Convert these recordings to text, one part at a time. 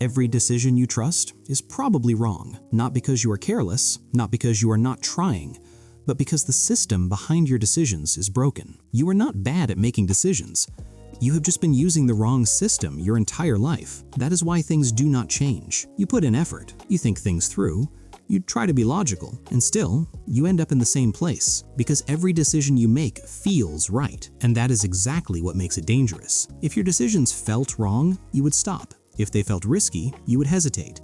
Every decision you trust is probably wrong, not because you are careless, not because you are not trying, but because the system behind your decisions is broken. You are not bad at making decisions. You have just been using the wrong system your entire life. That is why things do not change. You put in effort, you think things through, you try to be logical, and still, you end up in the same place. Because every decision you make feels right, and that is exactly what makes it dangerous. If your decisions felt wrong, you would stop. If they felt risky, you would hesitate.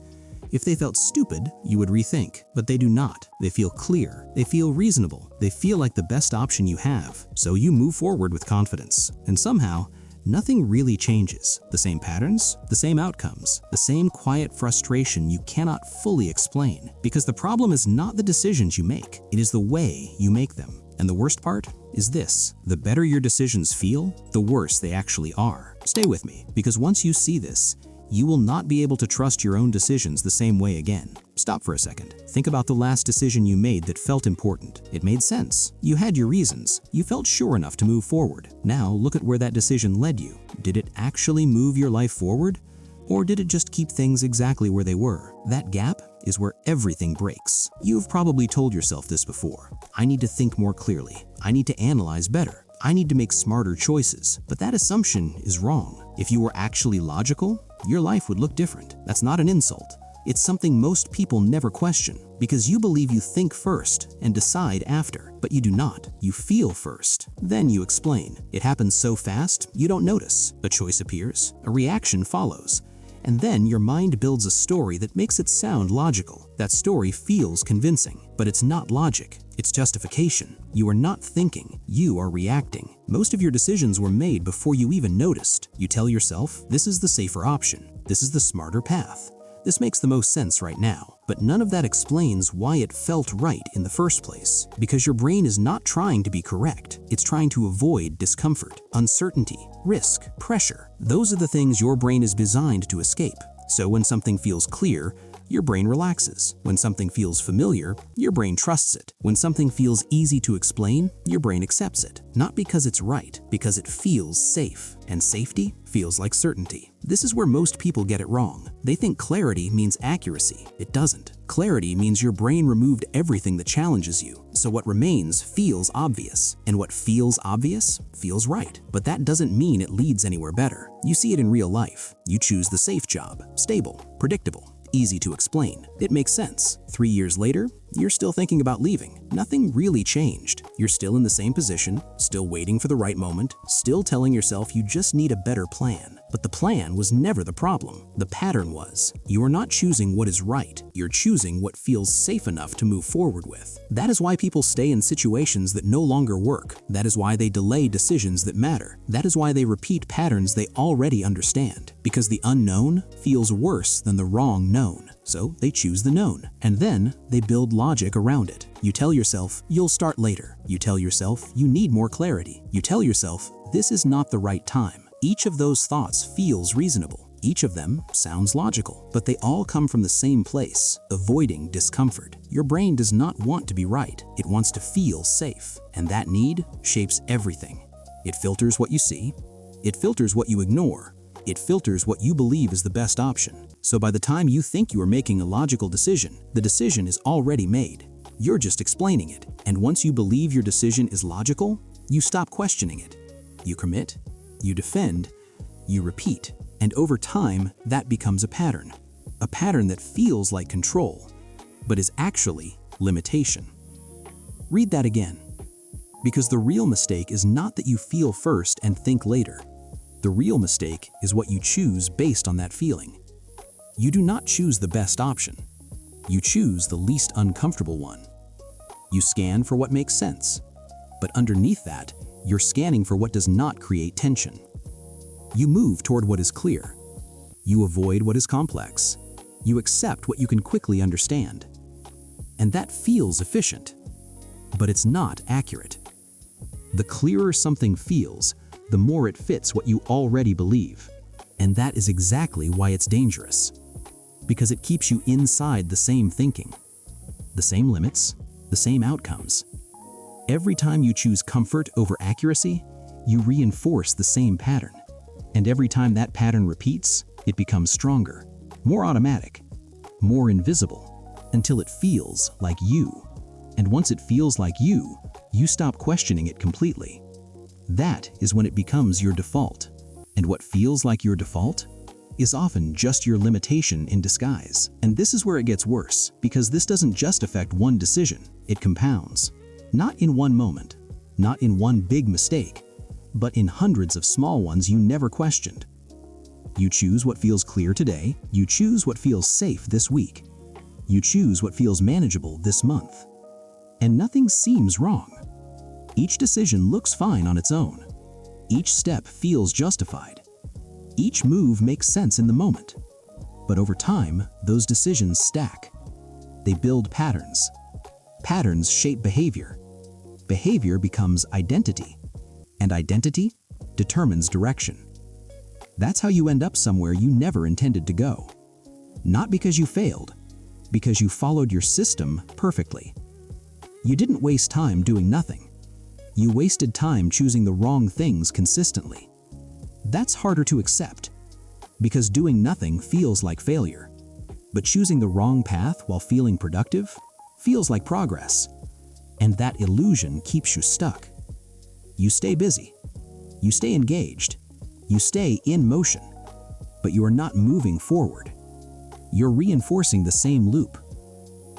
If they felt stupid, you would rethink. But they do not. They feel clear. They feel reasonable. They feel like the best option you have. So you move forward with confidence. And somehow, nothing really changes. The same patterns, the same outcomes, the same quiet frustration you cannot fully explain. Because the problem is not the decisions you make, it is the way you make them. And the worst part is this: the better your decisions feel, the worse they actually are. Stay with me, because once you see this, you will not be able to trust your own decisions the same way again. Stop for a second. Think about the last decision you made that felt important. It made sense. You had your reasons. You felt sure enough to move forward. Now look at where that decision led you. Did it actually move your life forward? Or did it just keep things exactly where they were? That gap is where everything breaks. You've probably told yourself this before. I need to think more clearly. I need to analyze better. I need to make smarter choices. But that assumption is wrong. If you were actually logical, your life would look different. That's not an insult. It's something most people never question, because you believe you think first and decide after, but you do not. You feel first, then you explain. It happens so fast, you don't notice. A choice appears, a reaction follows, and then your mind builds a story that makes it sound logical. That story feels convincing, but it's not logic. It's justification. You are not thinking, you are reacting. Most of your decisions were made before you even noticed. You tell yourself, this is the safer option. This is the smarter path. This makes the most sense right now. But none of that explains why it felt right in the first place. Because your brain is not trying to be correct. It's trying to avoid discomfort, uncertainty, risk, pressure. Those are the things your brain is designed to escape. So when something feels clear, your brain relaxes. When something feels familiar, your brain trusts it. When something feels easy to explain, your brain accepts it. Not because it's right, because it feels safe. And safety feels like certainty. This is where most people get it wrong. They think clarity means accuracy. It doesn't. Clarity means your brain removed everything that challenges you. So what remains feels obvious. And what feels obvious feels right. But that doesn't mean it leads anywhere better. You see it in real life. You choose the safe job. Stable, predictable, easy to explain. It makes sense. 3 years later, you're still thinking about leaving. Nothing really changed. You're still in the same position, still waiting for the right moment, still telling yourself you just need a better plan. But the plan was never the problem. The pattern was. You are not choosing what is right. You're choosing what feels safe enough to move forward with. That is why people stay in situations that no longer work. That is why they delay decisions that matter. That is why they repeat patterns they already understand. Because the unknown feels worse than the wrong known. So they choose the known. And then they build logic around it. You tell yourself, you'll start later. You tell yourself, you need more clarity. You tell yourself, this is not the right time. Each of those thoughts feels reasonable. Each of them sounds logical, but they all come from the same place, avoiding discomfort. Your brain does not want to be right. It wants to feel safe, and that need shapes everything. It filters what you see. It filters what you ignore. It filters what you believe is the best option. So by the time you think you are making a logical decision, the decision is already made. You're just explaining it. And once you believe your decision is logical, you stop questioning it. You commit, you defend, you repeat. And over time, that becomes a pattern. A pattern that feels like control, but is actually limitation. Read that again. Because the real mistake is not that you feel first and think later. The real mistake is what you choose based on that feeling. You do not choose the best option. You choose the least uncomfortable one. You scan for what makes sense. But underneath that, you're scanning for what does not create tension. You move toward what is clear. You avoid what is complex. You accept what you can quickly understand. And that feels efficient, but it's not accurate. The clearer something feels, the more it fits what you already believe. And that is exactly why it's dangerous. Because it keeps you inside the same thinking, the same limits, the same outcomes. Every time you choose comfort over accuracy, you reinforce the same pattern. And every time that pattern repeats, it becomes stronger. more automatic, more invisible, until it feels like you. And once it feels like you stop questioning it completely. That is when it becomes your default. And what feels like your default is often just your limitation in disguise. And this is where it gets worse, because this doesn't just affect one decision, it compounds. Not in one moment, not in one big mistake, but in hundreds of small ones you never questioned. You choose what feels clear today, you choose what feels safe this week, you choose what feels manageable this month. And nothing seems wrong. Each decision looks fine on its own. Each step feels justified. Each move makes sense in the moment. But over time, those decisions stack. They build patterns. Patterns shape behavior. Behavior becomes identity. And identity determines direction. That's how you end up somewhere you never intended to go. Not because you failed, because you followed your system perfectly. You didn't waste time doing nothing. You wasted time choosing the wrong things consistently. That's harder to accept, because doing nothing feels like failure. But choosing the wrong path while feeling productive feels like progress. And that illusion keeps you stuck. You stay busy. You stay engaged. You stay in motion. But you are not moving forward. You're reinforcing the same loop.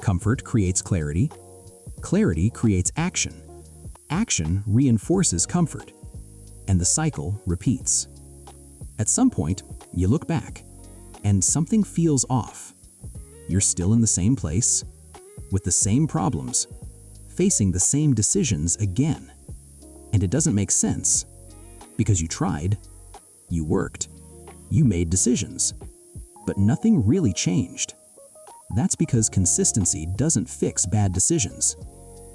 Comfort creates clarity. Clarity creates action. Action reinforces comfort. And the cycle repeats. At some point, you look back, and something feels off. You're still in the same place, with the same problems, facing the same decisions again. And it doesn't make sense, because you tried, you worked, you made decisions, but nothing really changed. That's because consistency doesn't fix bad decisions.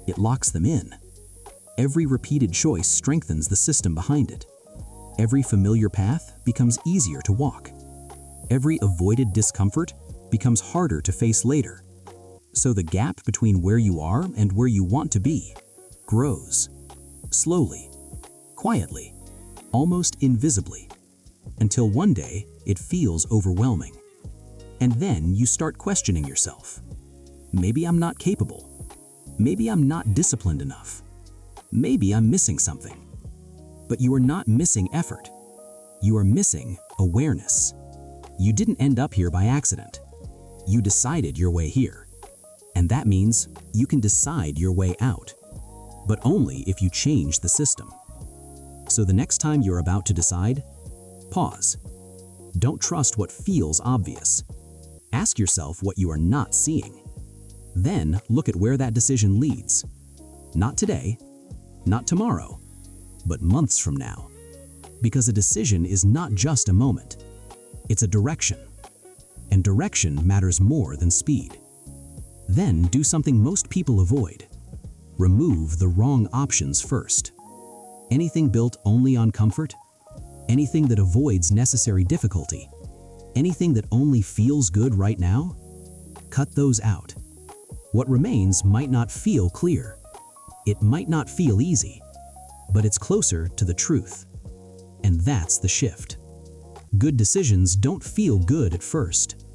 It locks them in. Every repeated choice strengthens the system behind it. Every familiar path becomes easier to walk. Every avoided discomfort becomes harder to face later. So the gap between where you are and where you want to be grows. Slowly, quietly, almost invisibly, until one day it feels overwhelming. And then you start questioning yourself. Maybe I'm not capable. Maybe I'm not disciplined enough. Maybe I'm missing something. But you are not missing effort. You are missing awareness. You didn't end up here by accident. You decided your way here. And that means you can decide your way out, but only if you change the system. So the next time you're about to decide, pause. Don't trust what feels obvious. Ask yourself what you are not seeing. Then look at where that decision leads. Not today, not tomorrow, but months from now. Because a decision is not just a moment. It's a direction. And direction matters more than speed. Then do something most people avoid. Remove the wrong options first. Anything built only on comfort, anything that avoids necessary difficulty, anything that only feels good right now, cut those out. What remains might not feel clear. It might not feel easy, but it's closer to the truth. And that's the shift. Good decisions don't feel good at first.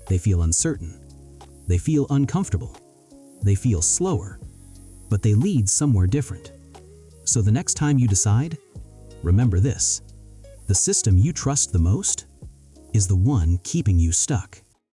They feel uncertain. They feel uncomfortable. They feel slower, but they lead somewhere different. So the next time you decide, remember this: the system you trust the most is the one keeping you stuck.